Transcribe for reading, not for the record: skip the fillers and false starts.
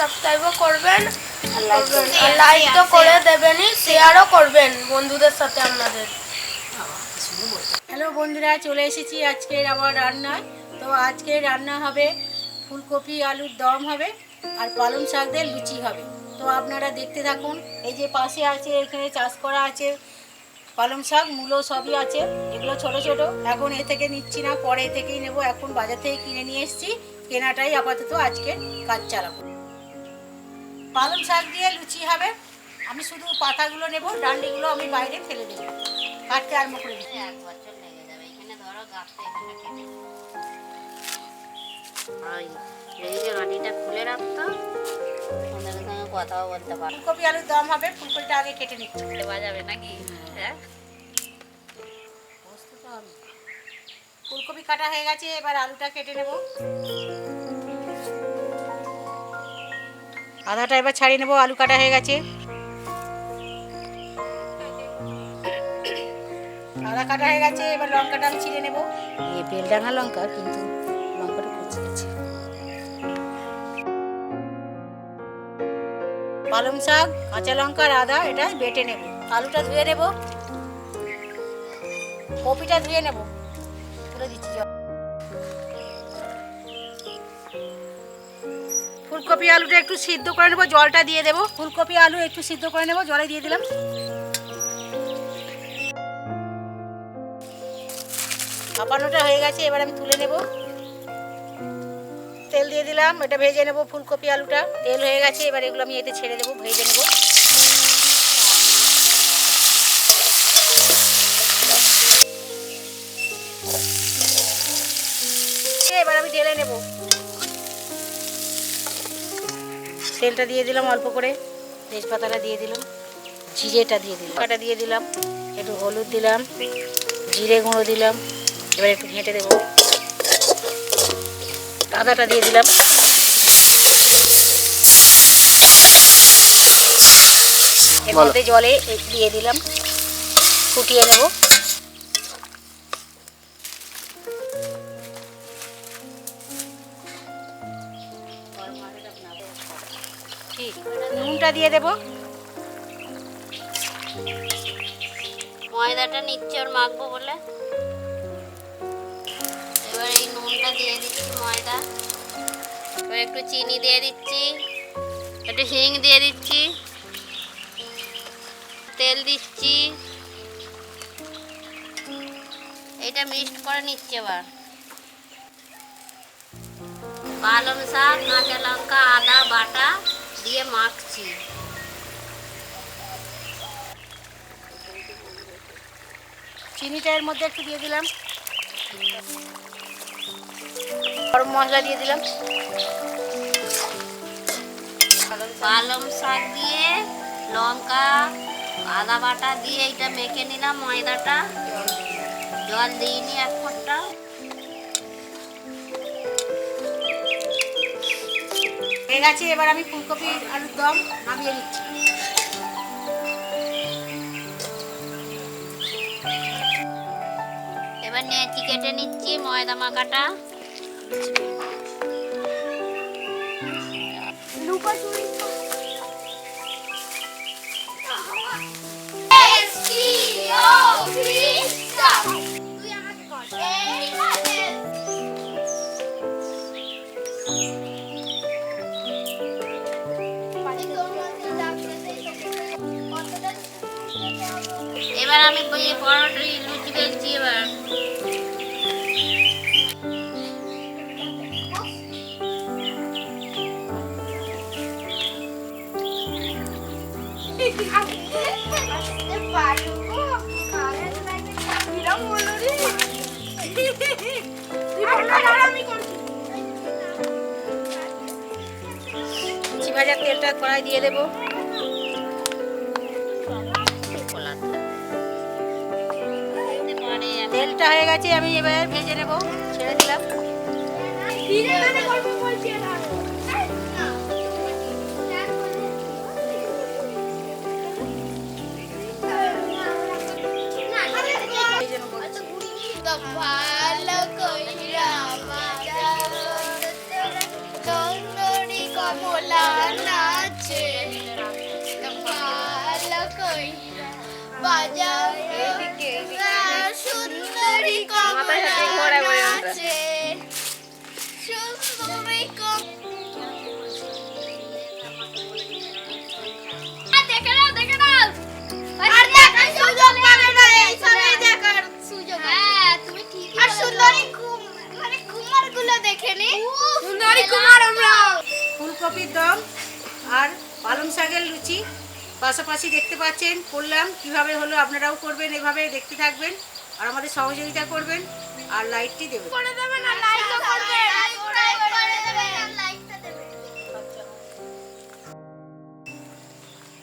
সাবস্ক্রাইবও করবেন আর লাইক তো করে দেবেনই, শেয়ারও করবেন বন্ধুদের সাথে আপনাদের। হ্যালো বন্ধুরা, চলে এসেছি আজকের আমার রান্নায়। তো আজকে রান্না হবে ফুলকপি আলুর দম হবে আর পালং শাক দিয়ে লুচি হবে। তো আপনারা দেখতে থাকুন। এই যে পাশে আছে, এখানে চাষ করা আছে পালং শাক, মূলো সবই আছে। এগুলো ছোট ছোট, এখন এ থেকে নিচ্ছি না, পরে থেকেই নেব। এখন বাজার থেকে কিনে নিয়ে এসেছি, কেনাটাই আপাতত আজকে কাজ চালাবো। পালং শাক দিয়ে লুচি হবে। আমি শুধু পাতাগুলো নেব, ডান্ডিগুলো আমি বাইরে ফেলে দেবো, কাটতে আরম্ভ করে দিচ্ছি। এক বছর লেগে যাবে। এখানে ধরো গাছটা এখানে কেটে এই যে মাটিটা খুলে রাখতো, ওদের সঙ্গে কথাও বলতে পারো। ফুলকপি আলুর দম হবে, ফুলকপিটা আগে কেটে নিচ্ছি। দেওয়া যাবে নাকি? হ্যাঁ, ফুলকপি কাটা হয়ে গেছে, এবার আলুটা কেটে নেব। আদাটা এবার ছাড়িয়ে নেব। আলু কাটা হয়ে গেছে, আদা কাটা হয়ে গেছে। এবার লঙ্কাটা আমি ছিঁড়ে নেব। এই বেলডাঙা লঙ্কা, কিন্তু লঙ্কাটা কুচি গেছে। পালং শাক, কাঁচা লঙ্কা আর আদা এটা বেটে নেব। আলুটা ধুয়ে নেব, কপিটা ধুয়ে নেব, তুলে দিচ্ছি জল। ফুলকপি আলুটা একটু সিদ্ধ করে নেব, জলটা দিয়ে দেবো। ফুলকপি আলু একটু সিদ্ধ করে নেব, জলে দিয়ে দিলাম। ভাপানোটা হয়ে গেছে, এবার আমি তুলে নেব। তেল দিয়ে দিলাম, এটা ভেজে নেব। ফুলকপি আলুটা তেল হয়ে গেছে, এবার এগুলো আমি এতে ছেড়ে দেবো, ভেজে নেব। এবার আমি ঢেলে নেব। তেলটা দিয়ে দিলাম অল্প করে, তেজপাতাটা দিয়ে দিলাম, জিরেটা দিয়ে দিলাম, কাটা দিয়ে দিলাম, একটু হলুদ দিলাম, জিরে গুঁড়ো দিলাম। এবার একটু ঘেঁটে দেবো। আদাটা দিয়ে দিলাম, এর মধ্যে জলে দিয়ে দিলাম, ফুটিয়ে নেব। নুনটা দিয়ে দেবো। ময়দাটা নিচ্ছে ওর মাখবো বলে। এবার এই নুনটা দিয়ে দিচ্ছি, ময়দা। এবার একটু চিনি দিয়ে দিচ্ছি, একটু হিং দিয়ে দিচ্ছি, তেল দিচ্ছি। এটা মিক্সড করে নিচ্ছে। এবার পালং শাক, কাঁচা লঙ্কা, আদা বাটা দিয়ে মাখছি। চিনিটা এর মধ্যে একটু দিয়ে দিলাম, গরম মশলা দিয়ে দিলাম। পালং শাক দিয়ে লঙ্কা আদা বাটা দিয়ে এটা মেখে নিলাম। ময়দাটা জল দিইনি এক ফোঁটা। হয়ে গেছে, এবার আমি ফুলকপি আলুর দম নামিয়ে নিচ্ছি। এবার নেচি কেটে নিচ্ছি ময়দা মাখাটা। এবার আমি পরোটা লুচি বেলছি। এবার লুচি ভাজার তেলটা কড়াই দিয়ে দেবো। তেলটা হয়ে গেছে, আমি এবার ভেজে নেব, ছেড়ে দিলাম। বাজাও সুন্দরী কমলা নাচে সুন্দরী দেখে নাও আর দেখার সুযোগ পাবে না এই সময় দেখার সুযোগ হ্যাঁ তুমি ঠিকই আর সুন্দরী মানে কুমারগুলো দেখে নি সুন্দরী কুমার আমরা ফুলকপির দম আর পালং শাকের লুচি পাশাপাশি দেখতে পাচ্ছেন করলাম কিভাবে হলো, আপনারাও করবেন, এভাবে দেখতে থাকবেন আর আমাদের সহযোগিতা করবেন আর লাইকটি দেবেন করে দেবেন আর লাইক করবেন।